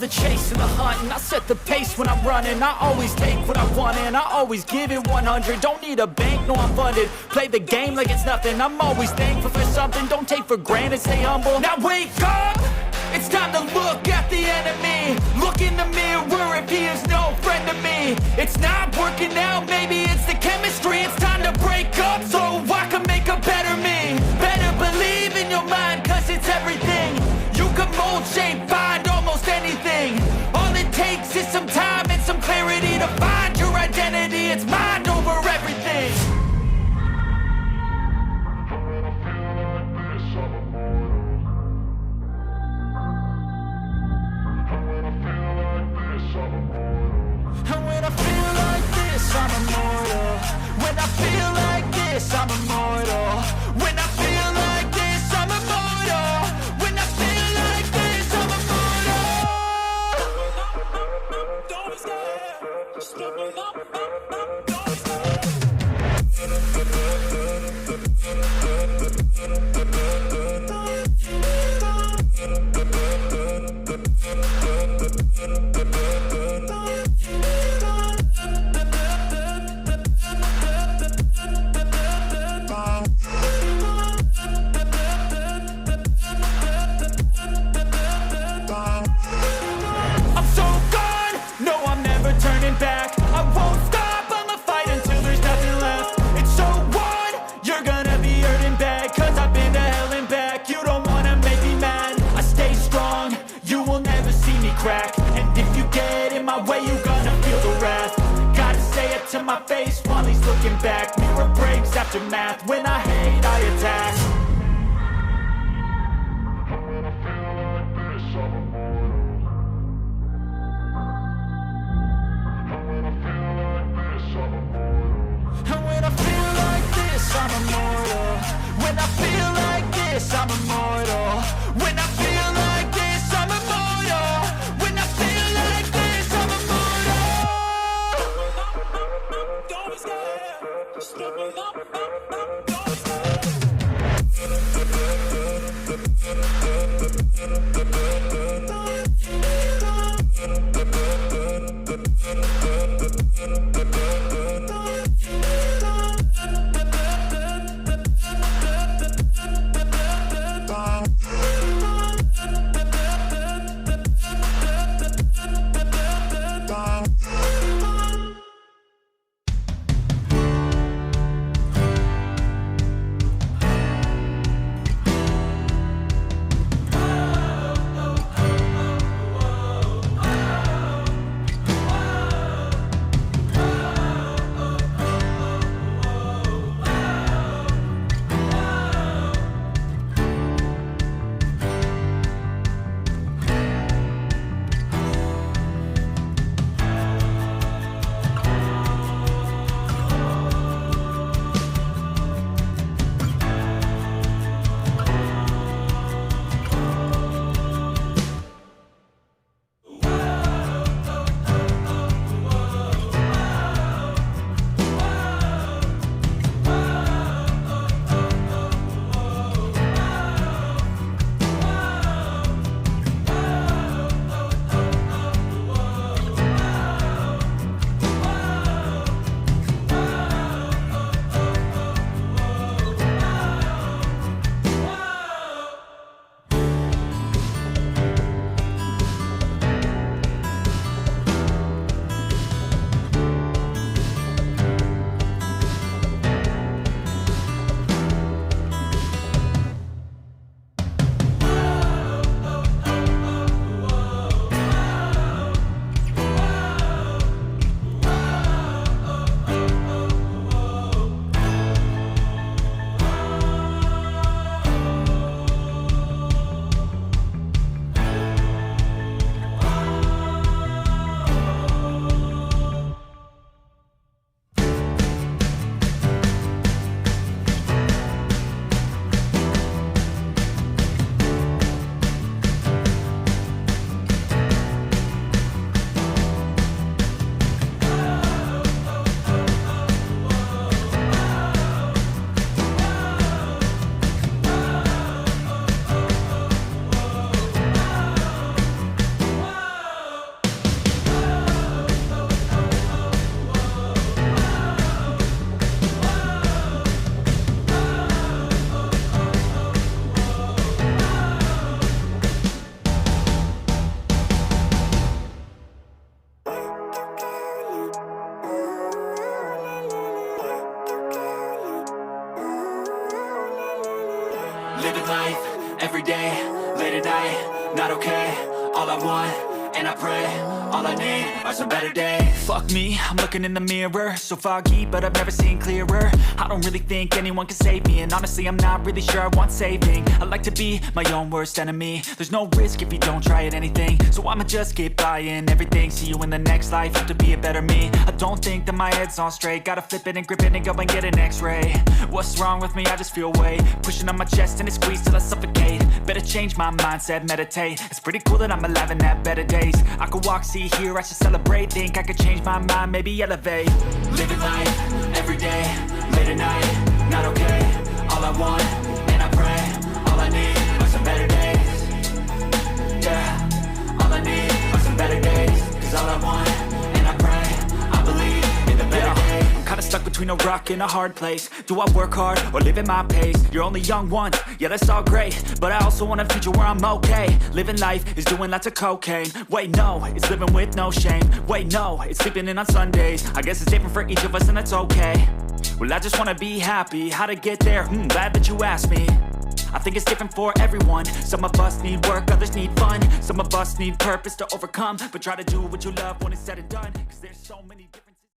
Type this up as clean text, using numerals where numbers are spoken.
the chase and the hunt, and I set the pace when I'm running. I always take what I want and I always give it 100. Don't need a bank, no I'm funded. Play the game like it's nothing. I'm always thankful for something. Don't take for granted, stay humble. Now wake up! It's time to look at the enemy. Look in the mirror if he is no friend to me. It's not working out, maybe it's the chemistry. It's time to break up so I can make a better me. Better believe in your mind, cause it's everything. You can mold, shape, find almost anything. All it takes is some time and some clarity to find your identity. It's mind over everything. And when I feel like this, I'm immortal. When I feel like this, I'm immortal. When I feel like this, I'm immortal. When I feel like this, I'm immortal. Don't be scared. Just give me up. Don't be scared. Back. I won't stop, I'ma fight until there's nothing left. It's so what? You're gonna be hurting bad, cause I've been to hell and back. You don't wanna make me mad, I stay strong. You will never see me crack. And if you get in my way, you're gonna feel the wrath. Gotta say it to my face while he's looking back. Mirror breaks after math, when I hate I attack. I'm immortal. When I feel like this, I'm immortal. When I feel like this, I'm immortal. When I feel like this, I'm immortal. Don't be scared. Just give me up. Don't be scared. Living life, every day, late at night, not okay. All I want, and I pray, all I need are some better days. Fuck me, I'm looking in the mirror, so foggy, but I've never seen clearer. I don't really think anyone can save me, and honestly I'm not really sure I want saving. I like to be my own worst enemy. There's no risk if you don't try at anything, so I'ma just keep buying everything. See you in the next life, have to be a better me. I don't think that my head's on straight, gotta flip it and grip it and go and get an x-ray. What's wrong with me? I just feel weight pushing on my chest and it squeezes till I suffocate. Better change my mindset, meditate. It's pretty cool that I'm alive and have better days. I could walk, see, hear, I should celebrate. Think I could change my mind, maybe elevate. Living life, every day, late at night, not okay. All I want, and I pray, all I need are some better days. Yeah, all I need are some better days. Cause all I want, and I pray, I believe in the better days. I'm kinda stuck between a rock and a hard place. Do I work hard or live at my pace? You're only young once, yeah that's all great, but I also want a future where I'm okay. Living life is doing lots of cocaine. Wait no, it's living with no shame. Wait no, it's sleeping in on Sundays. I guess it's different for each of us and that's okay. Well I just wanna be happy, how to get there? Glad that you asked me. I think it's different for everyone. Some of us need work, others need fun. Some of us need purpose to overcome, but try to do what you love when it's said and done. Cause there's so many different